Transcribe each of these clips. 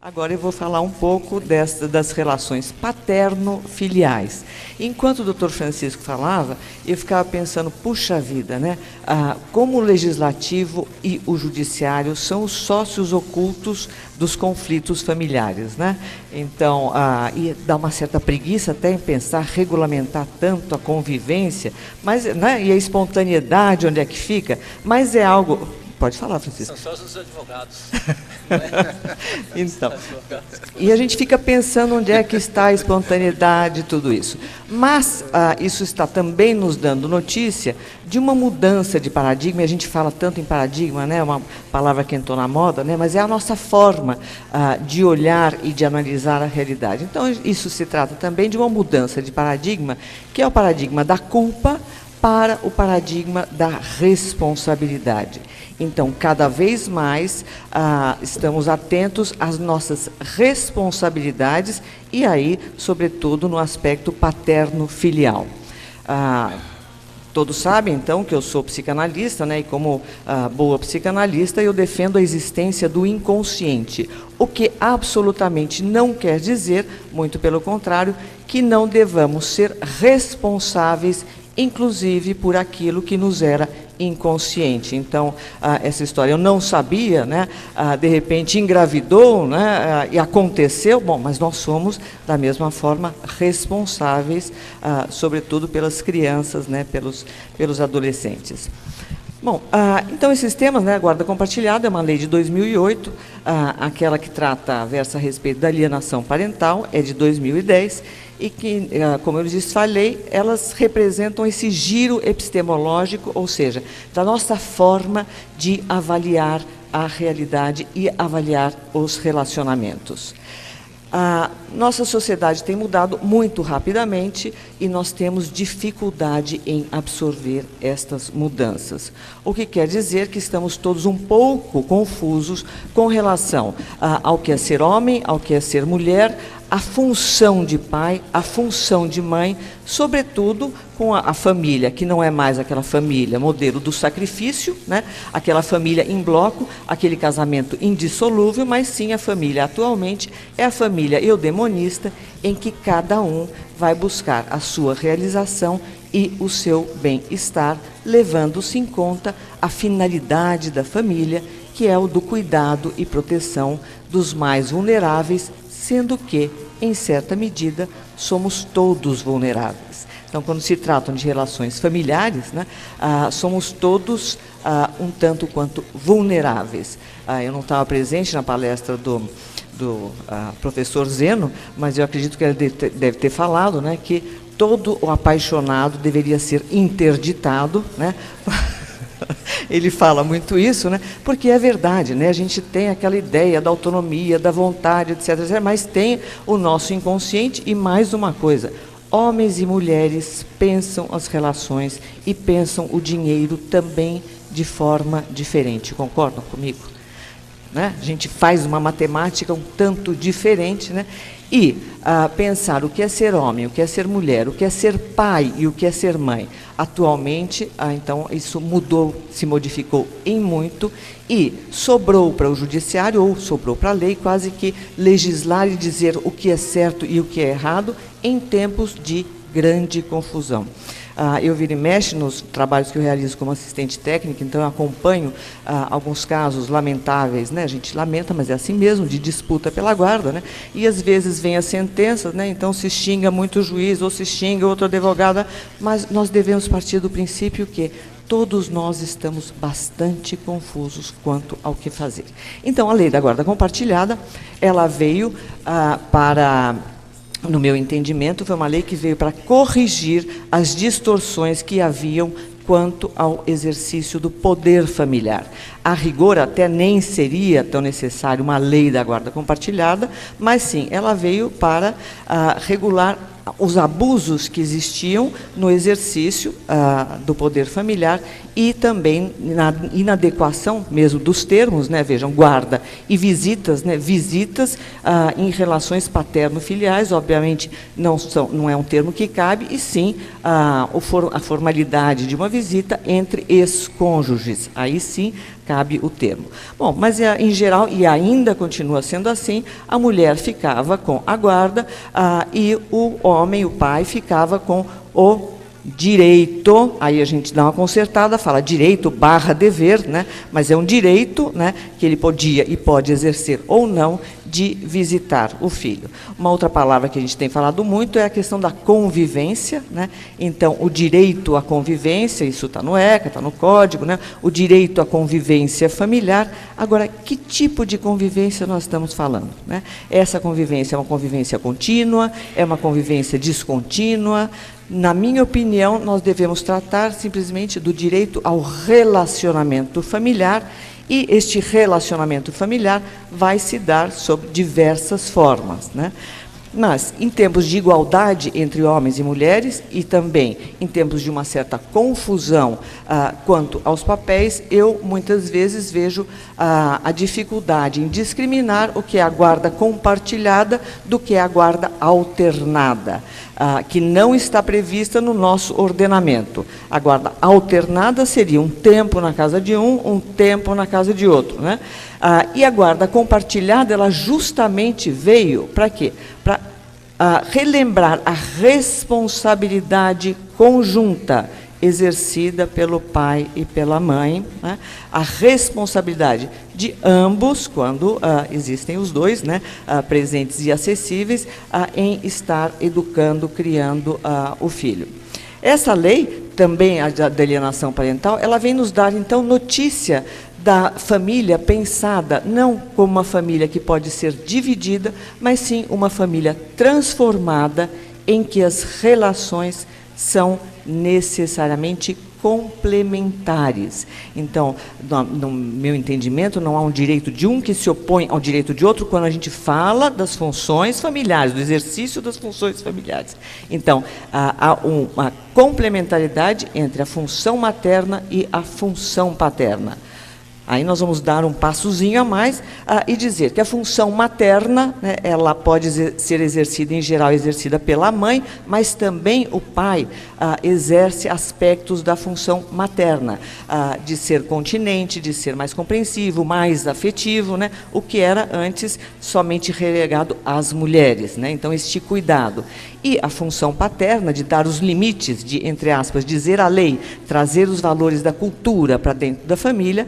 Agora eu vou falar um pouco das relações paterno-filiais. Enquanto o doutor Francisco falava, eu ficava pensando, puxa vida, né? Como o legislativo e o judiciário são os sócios ocultos dos conflitos familiares, né? Então, e dá uma certa preguiça até em pensar, regulamentar tanto a convivência, mas, né, e a espontaneidade, onde é que fica? Mas é algo... Pode falar, Francisco. São só os advogados. Então, e a gente fica pensando onde é que está a espontaneidade e tudo isso. Mas isso está também nos dando notícia de uma mudança de paradigma, e a gente fala tanto em paradigma, né, uma palavra que entrou na moda, né, mas é a nossa forma de olhar e de analisar a realidade. Então, isso se trata também de uma mudança de paradigma, que é o paradigma da culpa para o paradigma da responsabilidade. Então, cada vez mais estamos atentos às nossas responsabilidades e aí, sobretudo, no aspecto paterno-filial. Todos sabem, então, que eu sou psicanalista, né, e como boa psicanalista, eu defendo a existência do inconsciente, o que absolutamente não quer dizer, muito pelo contrário, que não devamos ser responsáveis inclusive por aquilo que nos era inconsciente. Então, essa história eu não sabia, né? De repente engravidou, né? E aconteceu, bom, mas nós somos, da mesma forma, responsáveis, sobretudo pelas crianças, né? Pelos adolescentes. Bom, então esses temas, né, a guarda compartilhada é uma lei de 2008, aquela que versa a respeito da alienação parental é de 2010, e que, como eu lhes falei, elas representam esse giro epistemológico, ou seja, da nossa forma de avaliar a realidade e avaliar os relacionamentos. A nossa sociedade tem mudado muito rapidamente e nós temos dificuldade em absorver estas mudanças. O que quer dizer que estamos todos um pouco confusos com relação ao que é ser homem, ao que é ser mulher, a função de pai, a função de mãe, sobretudo com a família, que não é mais aquela família modelo do sacrifício, né? Aquela família em bloco, aquele casamento indissolúvel, mas sim a família atualmente é a família eudemonista, em que cada um vai buscar a sua realização e o seu bem-estar, levando-se em conta a finalidade da família, que é o do cuidado e proteção dos mais vulneráveis, sendo que, em certa medida, somos todos vulneráveis. Então, quando se tratam de relações familiares, né, somos todos um tanto quanto vulneráveis. Eu não estava presente na palestra do professor Zeno, mas eu acredito que ele deve ter falado, né, que todo o apaixonado deveria ser interditado, né? Ele fala muito isso, né? Porque é verdade, né? A gente tem aquela ideia da autonomia, da vontade, etc., etc., mas tem o nosso inconsciente e mais uma coisa. Homens e mulheres pensam as relações e pensam o dinheiro também de forma diferente. Concordam comigo? Né? A gente faz uma matemática um tanto diferente, né? E pensar o que é ser homem, o que é ser mulher, o que é ser pai e o que é ser mãe. Atualmente, então, isso mudou, se modificou em muito e sobrou para o judiciário, ou sobrou para a lei, quase que legislar e dizer o que é certo e o que é errado em tempos de grande confusão. Eu viro e mexo nos trabalhos que eu realizo como assistente técnica, então eu acompanho alguns casos lamentáveis, né? A gente lamenta, mas é assim mesmo, de disputa pela guarda, né? E às vezes vem as sentenças, né? Então se xinga muito o juiz, ou se xinga outro advogado, mas nós devemos partir do princípio que todos nós estamos bastante confusos quanto ao que fazer. Então, a lei da guarda compartilhada, ela veio no meu entendimento, foi uma lei que veio para corrigir as distorções que haviam quanto ao exercício do poder familiar. A rigor, até nem seria tão necessário uma lei da guarda compartilhada, mas sim, ela veio para regular os abusos que existiam no exercício do poder familiar e também na inadequação mesmo dos termos, né, vejam, guarda e visitas, né, visitas em relações paterno-filiais, obviamente não é um termo que cabe, e sim a formalidade de uma visita entre ex-cônjuges, aí sim cabe o termo. Bom, mas em geral, e ainda continua sendo assim, a mulher ficava com a guarda e o homem, o pai, ficava com o direito, aí a gente dá uma consertada, fala direito / dever, né? Mas é um direito, né, que ele podia e pode exercer ou não de visitar o filho. Uma outra palavra que a gente tem falado muito é a questão da convivência, né? Então, o direito à convivência, isso está no ECA, está no Código, né? O direito à convivência familiar. Agora, que tipo de convivência nós estamos falando, né? Essa convivência é uma convivência contínua, é uma convivência descontínua? Na minha opinião, nós devemos tratar simplesmente do direito ao relacionamento familiar, e este relacionamento familiar vai se dar sob diversas formas, né? Mas, em tempos de igualdade entre homens e mulheres, e também em tempos de uma certa confusão quanto aos papéis, eu muitas vezes vejo a dificuldade em discriminar o que é a guarda compartilhada do que é a guarda alternada, que não está prevista no nosso ordenamento. A guarda alternada seria um tempo na casa de um tempo na casa de outro, né? E a guarda compartilhada, ela justamente veio para quê? Para relembrar a responsabilidade conjunta exercida pelo pai e pela mãe, né? A responsabilidade de ambos, quando existem os dois, né, presentes e acessíveis, em estar educando, criando o filho. Essa lei, também a da alienação parental, ela vem nos dar, então, notícia da família pensada não como uma família que pode ser dividida, mas sim uma família transformada em que as relações são necessariamente complementares. Então, no meu entendimento, não há um direito de um que se opõe ao direito de outro quando a gente fala das funções familiares, do exercício das funções familiares. Então, há uma complementaridade entre a função materna e a função paterna. Aí nós vamos dar um passozinho a mais e dizer que a função materna, né, ela pode ser exercida, em geral, exercida pela mãe, mas também o pai exerce aspectos da função materna, de ser continente, de ser mais compreensivo, mais afetivo, né, o que era antes somente relegado às mulheres, né, então este cuidado. E a função paterna, de dar os limites, de, entre aspas, dizer a lei, trazer os valores da cultura para dentro da família,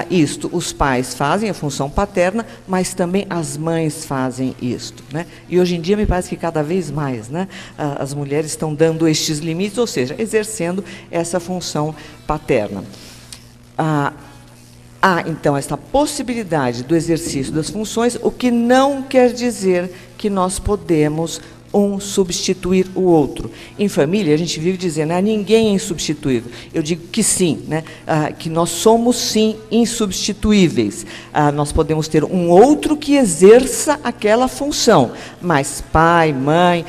isto os pais fazem, a função paterna, mas também as mães fazem isto, né? E hoje em dia me parece que cada vez mais, né, as mulheres estão dando estes limites, ou seja, exercendo essa função paterna. Há, então, esta possibilidade do exercício das funções, o que não quer dizer que nós podemos substituir o outro. Em família, a gente vive dizendo, ninguém é insubstituível. Eu digo que sim, né? Que nós somos, sim, insubstituíveis. Nós podemos ter um outro que exerça aquela função, mas pai, mãe,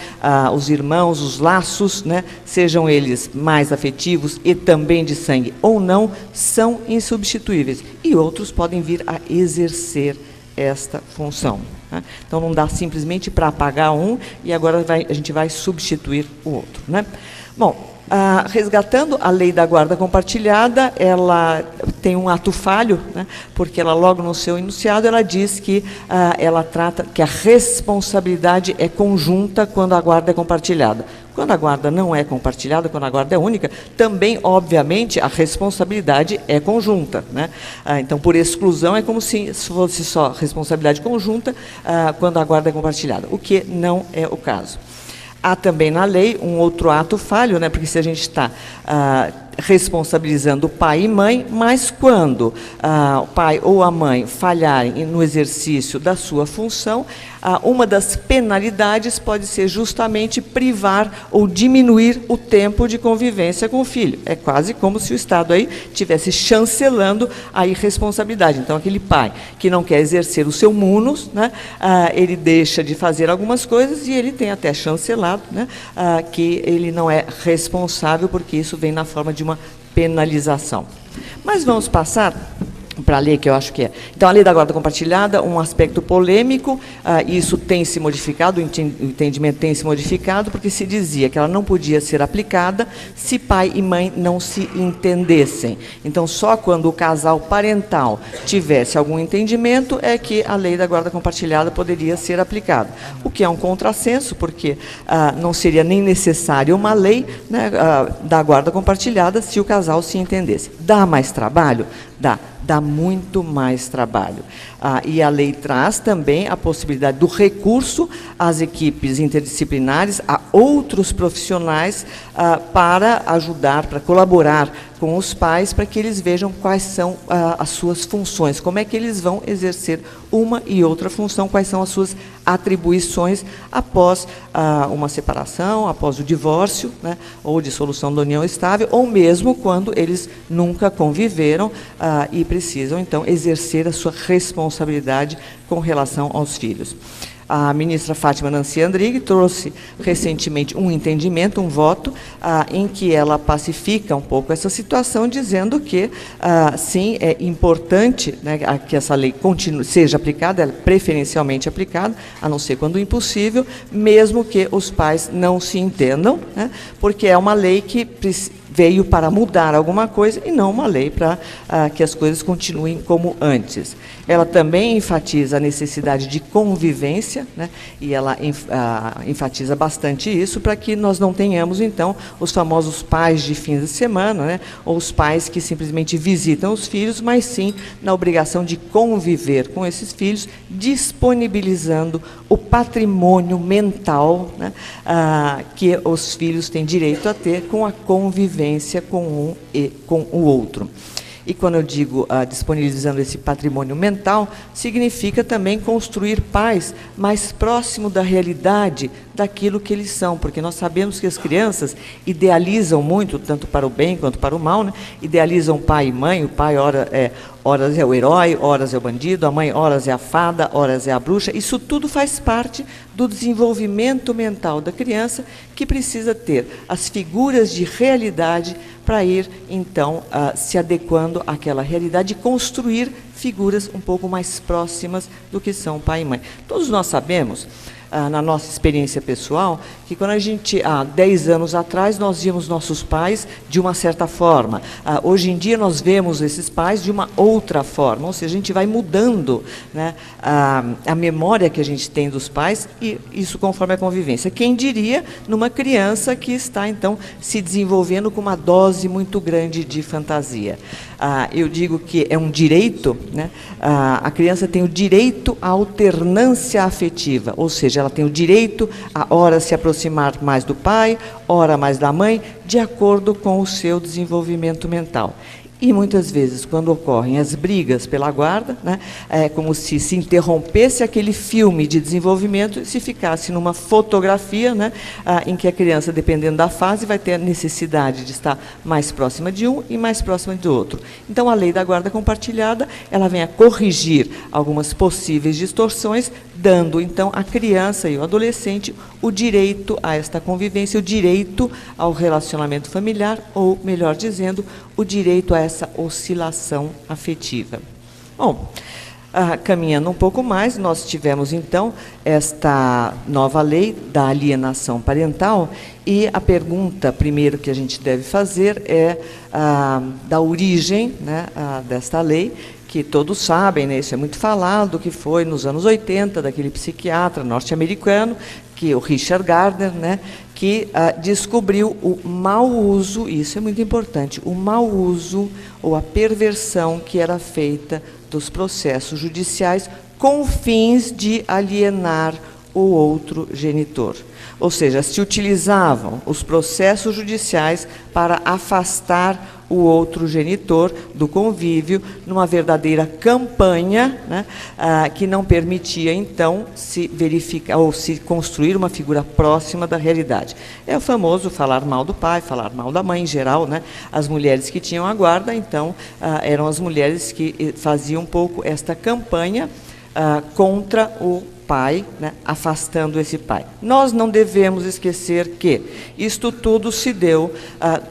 os irmãos, os laços, né? Sejam eles mais afetivos e também de sangue ou não, são insubstituíveis. E outros podem vir a exercer esta função. Né? Então, não dá simplesmente para apagar um e agora a gente vai substituir o outro. Né? Bom, resgatando a lei da guarda compartilhada, ela tem um ato falho, né? Porque ela, logo no seu enunciado, ela diz que ela trata que a responsabilidade é conjunta quando a guarda é compartilhada. Quando a guarda não é compartilhada, quando a guarda é única, também, obviamente, a responsabilidade é conjunta, né? Então, por exclusão, é como se fosse só responsabilidade conjunta quando a guarda é compartilhada, o que não é o caso. Há também na lei um outro ato falho, né? Porque se a gente está responsabilizando o pai e mãe, mas quando o pai ou a mãe falharem no exercício da sua função, uma das penalidades pode ser justamente privar ou diminuir o tempo de convivência com o filho. É quase como se o Estado aí estivesse chancelando a irresponsabilidade. Então, aquele pai que não quer exercer o seu munus, né, ele deixa de fazer algumas coisas e ele tem até chancelado, né, que ele não é responsável, porque isso vem na forma de uma penalização. Mas vamos passar para a lei, que eu acho que é. Então, a lei da guarda compartilhada, um aspecto polêmico, isso tem se modificado, o entendimento tem se modificado, porque se dizia que ela não podia ser aplicada se pai e mãe não se entendessem. Então, só quando o casal parental tivesse algum entendimento é que a lei da guarda compartilhada poderia ser aplicada. O que é um contrassenso, porque não seria nem necessária uma lei, né, da guarda compartilhada se o casal se entendesse. Dá mais trabalho? Dá muito mais trabalho. E a lei traz também a possibilidade do recurso às equipes interdisciplinares, a outros profissionais, para ajudar, para colaborar com os pais, para que eles vejam quais são as suas funções, como é que eles vão exercer uma e outra função, quais são as suas atribuições após uma separação, após o divórcio, né, ou dissolução da união estável, ou mesmo quando eles nunca conviveram e precisam, então, exercer a sua responsabilidade com relação aos filhos. A ministra Fátima Nancy Andrighi trouxe recentemente um entendimento, um voto, em que ela pacifica um pouco essa situação, dizendo que, sim, é importante, né, que essa lei seja aplicada, ela é preferencialmente aplicada, a não ser quando impossível, mesmo que os pais não se entendam, né, porque é uma lei que veio para mudar alguma coisa e não uma lei para que as coisas continuem como antes. Ela também enfatiza a necessidade de convivência, né, e ela enfatiza bastante isso para que nós não tenhamos, então, os famosos pais de fim de semana, né, ou os pais que simplesmente visitam os filhos, mas sim na obrigação de conviver com esses filhos, disponibilizando o patrimônio mental, né, que os filhos têm direito a ter com a convivência com um e com o outro. E quando eu digo disponibilizando esse patrimônio mental, significa também construir pais mais próximo da realidade daquilo que eles são, porque nós sabemos que as crianças idealizam muito, tanto para o bem quanto para o mal, né? Idealizam pai e mãe, o pai horas é o herói, horas é o bandido, a mãe horas é a fada, horas é a bruxa. Isso tudo faz parte do desenvolvimento mental da criança, que precisa ter as figuras de realidade para ir, então, se adequando àquela realidade e construir figuras um pouco mais próximas do que são pai e mãe. Todos nós sabemos, na nossa experiência pessoal, que quando a gente, há 10 anos atrás, nós víamos nossos pais de uma certa forma. Hoje em dia, nós vemos esses pais de uma outra forma, ou seja, a gente vai mudando, né, a memória que a gente tem dos pais, e isso conforme a convivência. Quem diria numa criança que está, então, se desenvolvendo com uma dose muito grande de fantasia. Eu digo que é um direito, né, a criança tem o direito à alternância afetiva, ou seja, ela tem o direito a ora se aproximar mais do pai, ora mais da mãe, de acordo com o seu desenvolvimento mental. E muitas vezes, quando ocorrem as brigas pela guarda, né, é como se interrompesse aquele filme de desenvolvimento e se ficasse numa fotografia, né, em que a criança, dependendo da fase, vai ter a necessidade de estar mais próxima de um e mais próxima do outro. Então, a lei da guarda compartilhada, ela vem a corrigir algumas possíveis distorções, dando, então, à criança e ao adolescente o direito a esta convivência, o direito ao relacionamento familiar, ou, melhor dizendo, o direito a essa oscilação afetiva. Bom, caminhando um pouco mais, nós tivemos, então, esta nova lei da alienação parental, e a pergunta, primeiro, que a gente deve fazer é da origem, né, desta lei, que todos sabem, né, isso é muito falado, que foi nos anos 80, daquele psiquiatra norte-americano, que o Richard Gardner, né, que descobriu o mau uso, isso é muito importante, o mau uso ou a perversão que era feita dos processos judiciais com fins de alienar o outro genitor. ou seja, se utilizavam os processos judiciais para afastar o outro genitor do convívio, numa verdadeira campanha, né, que não permitia, então, se verificar ou se construir uma figura próxima da realidade. É o famoso falar mal do pai, falar mal da mãe, em geral, né? As mulheres que tinham a guarda, então, eram as mulheres que faziam um pouco esta campanha contra o pai, né, afastando esse pai. Nós não devemos esquecer que isto tudo se deu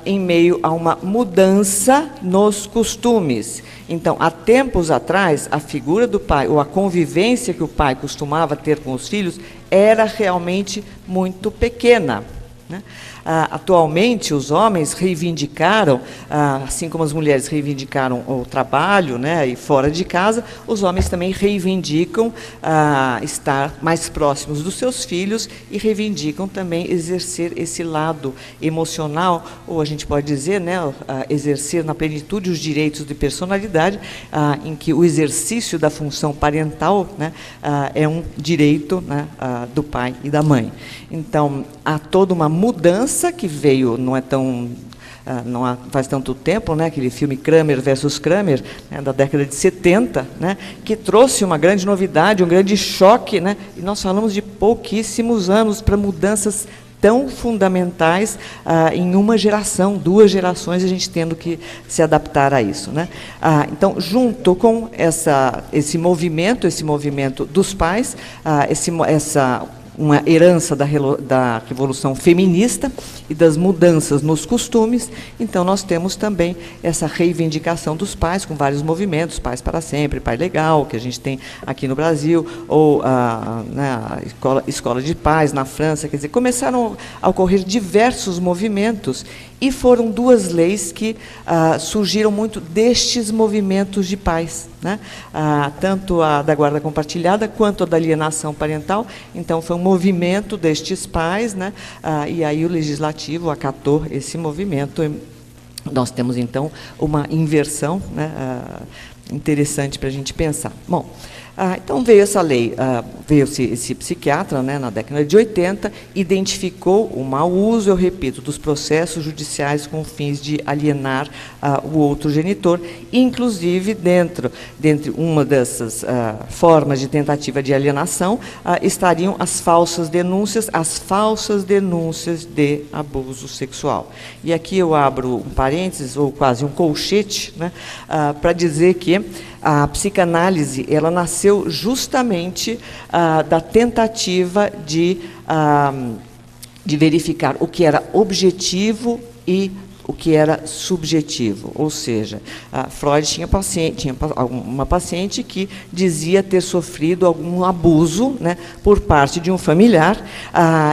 em meio a uma mudança nos costumes. Então, há tempos atrás, a figura do pai, ou a convivência que o pai costumava ter com os filhos, era realmente muito pequena, né? Atualmente, os homens reivindicaram, assim como as mulheres reivindicaram o trabalho, né, e fora de casa, os homens também reivindicam estar mais próximos dos seus filhos e reivindicam também exercer esse lado emocional, ou a gente pode dizer, né, exercer na plenitude os direitos de personalidade, em que o exercício da função parental, né, é um direito, né, do pai e da mãe. Então, há toda uma mudança que veio, não faz tanto tempo, né, aquele filme Kramer versus Kramer, né, da década de 70, né, que trouxe uma grande novidade, um grande choque, né, e nós falamos de pouquíssimos anos para mudanças tão fundamentais em uma geração, 2 gerações, a gente tendo que se adaptar a isso, né? Então, junto com esse movimento dos pais, uma herança da Revolução Feminista e das mudanças nos costumes, então nós temos também essa reivindicação dos pais, com vários movimentos, Pais para Sempre, Pai Legal, que a gente tem aqui no Brasil, ou a escola de pais na França, quer dizer, começaram a ocorrer diversos movimentos, e foram 2 leis que surgiram muito destes movimentos de pais, né? Tanto a da guarda compartilhada quanto a da alienação parental. Então, foi um movimento destes pais, né? E aí o legislativo acatou esse movimento. Nós temos, então, uma inversão, né, interessante para a gente pensar. Bom, então veio essa lei, veio esse psiquiatra, né, na década de 80, identificou o mau uso, eu repito, dos processos judiciais com fins de alienar o outro genitor, inclusive dentre uma dessas formas de tentativa de alienação, estariam as falsas denúncias de abuso sexual. E aqui eu abro um parênteses, ou quase um colchete, né, para dizer que a psicanálise, ela nasceu justamente da tentativa de verificar o que era objetivo e o que era subjetivo, ou seja, Freud tinha uma paciente que dizia ter sofrido algum abuso, né, por parte de um familiar,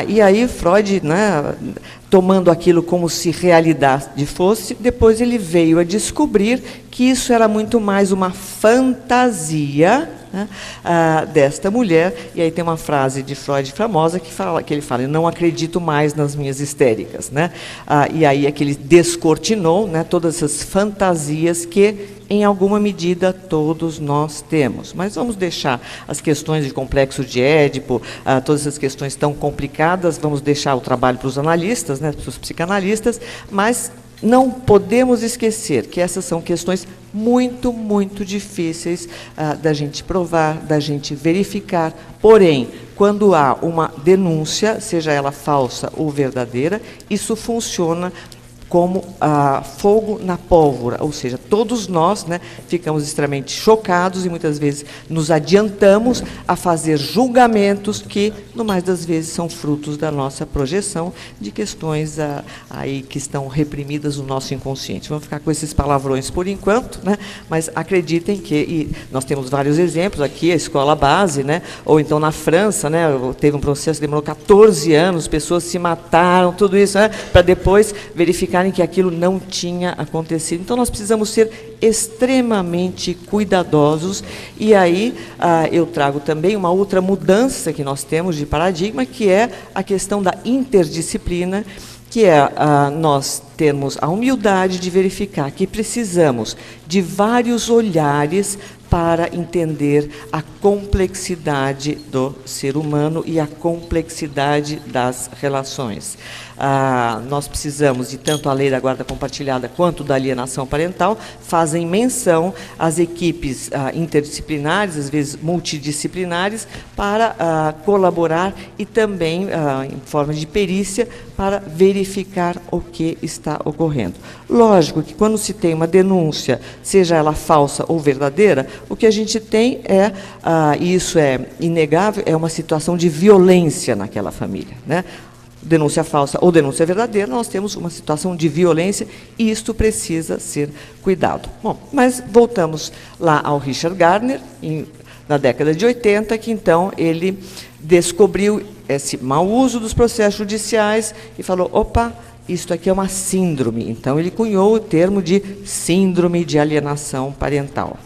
e aí Freud, né, tomando aquilo como se realidade fosse, depois ele veio a descobrir que isso era muito mais uma fantasia, né, desta mulher. E aí tem uma frase de Freud famosa que ele fala: eu não acredito mais nas minhas histéricas, né? E aí é que ele descortinou, né, todas essas fantasias que, em alguma medida, todos nós temos. Mas vamos deixar as questões de complexo de Édipo, todas essas questões tão complicadas, vamos deixar o trabalho para os analistas, né, para os psicanalistas, mas não podemos esquecer que essas são questões muito, muito difíceis da gente provar, da gente verificar. Porém, quando há uma denúncia, seja ela falsa ou verdadeira, isso funciona como fogo na pólvora, ou seja, todos nós, né, ficamos extremamente chocados e muitas vezes nos adiantamos a fazer julgamentos que, no mais das vezes, são frutos da nossa projeção de questões aí que estão reprimidas no nosso inconsciente. Vamos ficar com esses palavrões por enquanto, né, mas acreditem que, e nós temos vários exemplos aqui, a escola base, né, ou então na França, né, teve um processo que demorou 14 anos, pessoas se mataram, tudo isso, né, para depois verificar que aquilo não tinha acontecido. Então, nós precisamos ser extremamente cuidadosos. E aí, eu trago também uma outra mudança que nós temos de paradigma, que é a questão da interdisciplina, que é nós termos a humildade de verificar que precisamos de vários olhares para entender a complexidade do ser humano e a complexidade das relações. Nós precisamos, de tanto a lei da guarda compartilhada quanto da alienação parental, fazem menção às equipes interdisciplinares, às vezes multidisciplinares, para colaborar e também, em forma de perícia, para verificar o que está ocorrendo. Lógico que quando se tem uma denúncia, seja ela falsa ou verdadeira, o que a gente tem é, e isso é inegável, é uma situação de violência naquela família, né? Denúncia falsa ou denúncia verdadeira, nós temos uma situação de violência e isto precisa ser cuidado. Bom, mas voltamos lá ao Richard Gardner, na década de 80, que então ele descobriu esse mau uso dos processos judiciais e falou, opa, isto aqui é uma síndrome. Então, ele cunhou o termo de síndrome de alienação parental.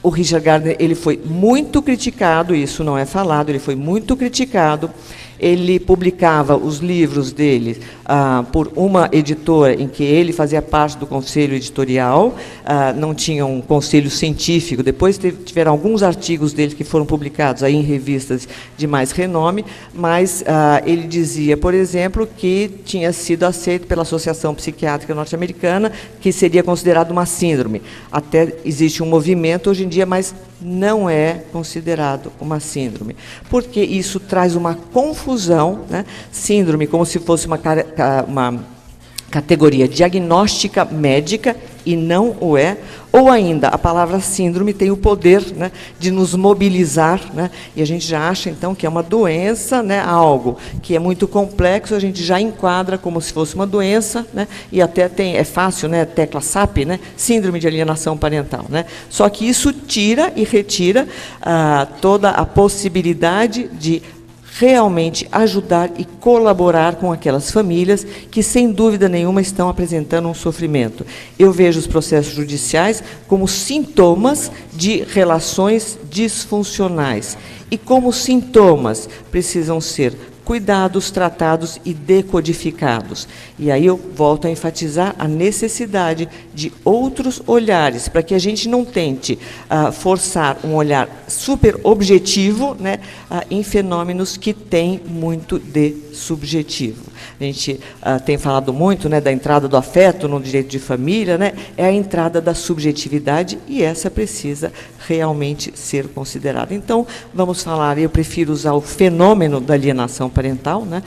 O Richard Gardner, ele foi muito criticado, isso não é falado, ele foi muito criticado. Ele publicava os livros dele por uma editora em que ele fazia parte do conselho editorial, não tinha um conselho científico. Depois tiveram alguns artigos dele que foram publicados aí em revistas de mais renome, mas ele dizia, por exemplo, que tinha sido aceito pela Associação Psiquiátrica Norte-Americana, que seria considerado uma síndrome. Até existe um movimento hoje em dia, mas não é considerado uma síndrome, porque isso traz uma confusão, né? Síndrome como se fosse uma categoria diagnóstica médica e não o é, ou ainda a palavra síndrome tem o poder, né, de nos mobilizar, né, e a gente já acha então que é uma doença, né, algo que é muito complexo, a gente já enquadra como se fosse uma doença, né, e até é fácil, né, tecla SAP, né, síndrome de alienação parental, né, só que isso tira e retira toda a possibilidade de realmente ajudar e colaborar com aquelas famílias que, sem dúvida nenhuma, estão apresentando um sofrimento. Eu vejo os processos judiciais como sintomas de relações disfuncionais. E como sintomas precisam ser cuidados, tratados e decodificados. E aí eu volto a enfatizar a necessidade de outros olhares, para que a gente não tente forçar um olhar super objetivo, né, em fenômenos que têm muito de subjetivo. A gente tem falado muito, né, da entrada do afeto no direito de família, né, é a entrada da subjetividade e essa precisa realmente ser considerada. Então, vamos falar, eu prefiro usar o fenômeno da alienação parental, né,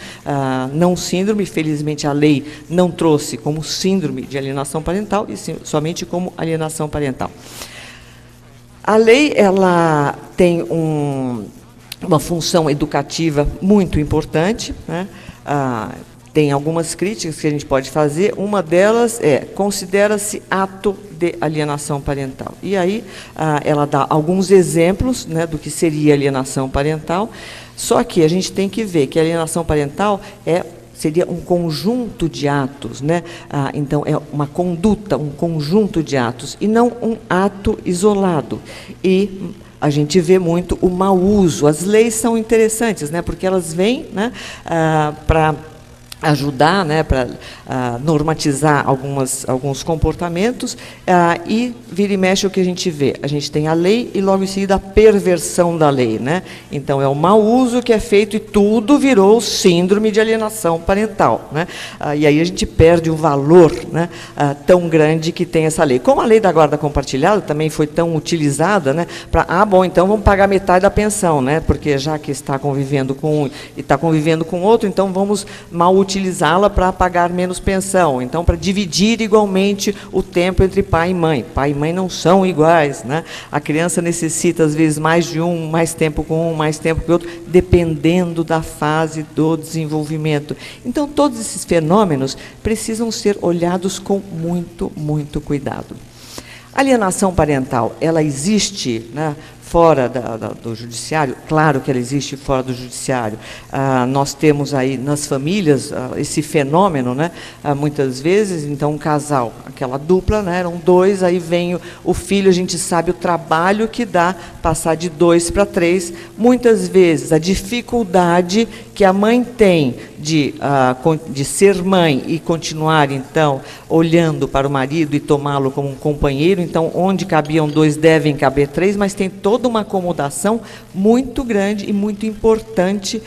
não síndrome, felizmente a lei não trouxe como síndrome de alienação parental, e sim, somente como alienação parental. A lei, ela tem uma função educativa muito importante, né, tem algumas críticas que a gente pode fazer, uma delas é, considera-se ato de alienação parental. E aí ela dá alguns exemplos, né, do que seria alienação parental, só que a gente tem que ver que a alienação parental seria um conjunto de atos, né? Então, é uma conduta, um conjunto de atos, e não um ato isolado. E a gente vê muito o mau uso. As leis são interessantes, né, porque elas vêm, né, para ajudar, né, para normatizar alguns comportamentos, e vira e mexe o que a gente vê. A gente tem a lei e logo em seguida a perversão da lei, né? Então é o mau uso que é feito e tudo virou síndrome de alienação parental, né? E aí a gente perde o valor, né, tão grande que tem essa lei. Como a lei da guarda compartilhada também foi tão utilizada, né, para, bom, então vamos pagar metade da pensão, né, porque já que está convivendo com um e está convivendo com outro, então vamos mal utilizá-la para pagar menos pensão, então para dividir igualmente o tempo entre pai e mãe. Pai e mãe não são iguais, né? A criança necessita às vezes mais tempo com um, mais tempo com o outro, dependendo da fase do desenvolvimento. Então todos esses fenômenos precisam ser olhados com muito, muito cuidado. A alienação parental, ela existe, né, fora do judiciário, claro que ela existe fora do judiciário. Nós temos aí nas famílias esse fenômeno, né? Muitas vezes, então, um casal, aquela dupla, né? Eram dois, aí vem o filho, a gente sabe o trabalho que dá passar de 2 para 3. Muitas vezes, a dificuldade que a mãe tem de ser mãe e continuar, então, olhando para o marido e tomá-lo como um companheiro. Então, onde cabiam 2, devem caber 3, mas tem toda uma acomodação muito grande e muito importante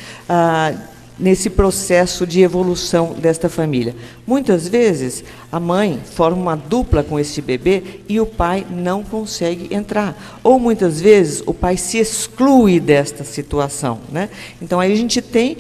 nesse processo de evolução desta família. Muitas vezes, a mãe forma uma dupla com este bebê e o pai não consegue entrar. Ou, muitas vezes, o pai se exclui desta situação, né? Então, aí a gente tem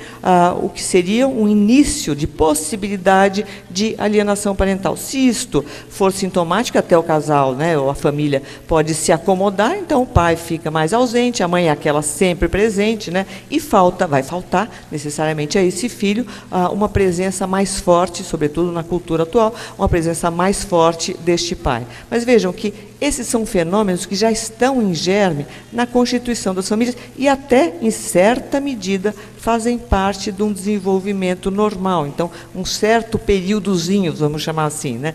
o que seria um início de possibilidade de alienação parental. Se isto for sintomático, até o casal, né, ou a família pode se acomodar, então o pai fica mais ausente, a mãe é aquela sempre presente, né, e vai faltar necessariamente a esse filho uma presença mais forte, sobretudo na cultura atual, uma presença mais forte deste pai. Mas vejam que esses são fenômenos que já estão em germe na constituição das famílias e até, em certa medida, fazem parte de um desenvolvimento normal. Então, um certo períodozinho, vamos chamar assim, né,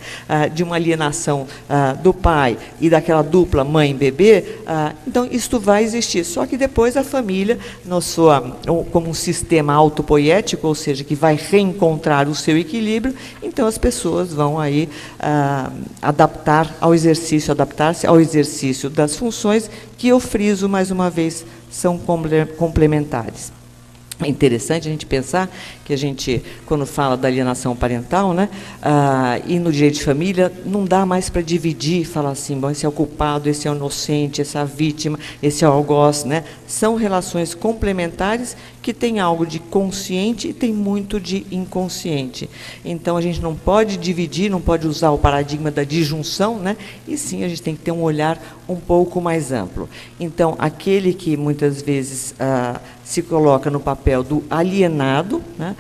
de uma alienação do pai e daquela dupla mãe-bebê, então isto vai existir. Só que depois a família, como um sistema autopoético, ou seja, que vai reencontrar o seu equilíbrio, então as pessoas vão aí adaptar-se ao exercício das funções que, eu friso mais uma vez, são complementares. É interessante a gente pensar que a gente, quando fala da alienação parental, né, e no direito de família, não dá mais para dividir, falar assim, bom, esse é o culpado, esse é o inocente, essa é a vítima, esse é o algoz, né? São relações complementares que têm algo de consciente e tem muito de inconsciente. Então, a gente não pode dividir, não pode usar o paradigma da disjunção, né? E sim, a gente tem que ter um olhar um pouco mais amplo. Então, aquele que muitas vezes se coloca no papel do alienado, né?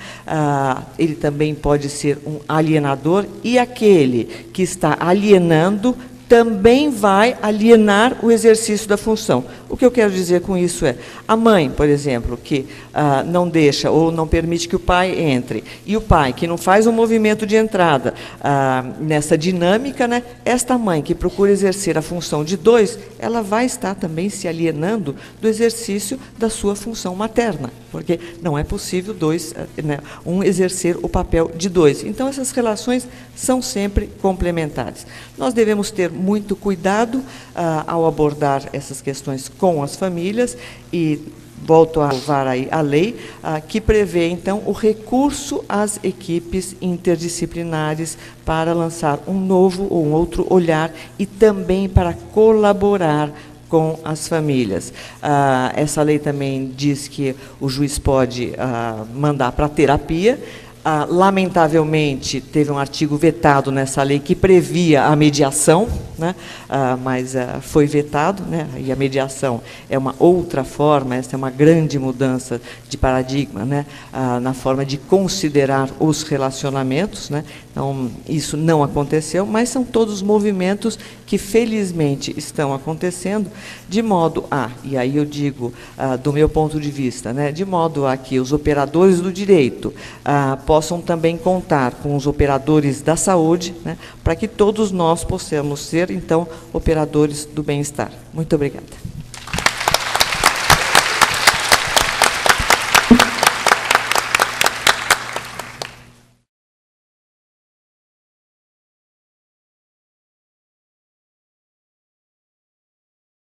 Ele também pode ser um alienador, e aquele que está alienando também vai alienar o exercício da função. O que eu quero dizer com isso é, a mãe, por exemplo, que não deixa ou não permite que o pai entre, e o pai que não faz um movimento de entrada nessa dinâmica, né, esta mãe que procura exercer a função de 2, ela vai estar também se alienando do exercício da sua função materna, porque não é possível um exercer o papel de 2. Então, essas relações são sempre complementares. Nós devemos ter muito cuidado ao abordar essas questões com as famílias, e volto a louvar aí a lei que prevê, então, o recurso às equipes interdisciplinares para lançar um novo ou um outro olhar e também para colaborar com as famílias. Essa lei também diz que o juiz pode mandar para terapia. Lamentavelmente, teve um artigo vetado nessa lei que previa a mediação, né? Mas foi vetado, né? E a mediação é uma outra forma, essa é uma grande mudança de paradigma, né? Na forma de considerar os relacionamentos, né? Então, isso não aconteceu, mas são todos movimentos que, felizmente, estão acontecendo, de modo e aí eu digo, do meu ponto de vista, né? De modo a que os operadores do direito possam também contar com os operadores da saúde, né, para que todos nós possamos ser, então, operadores do bem-estar. Muito obrigada.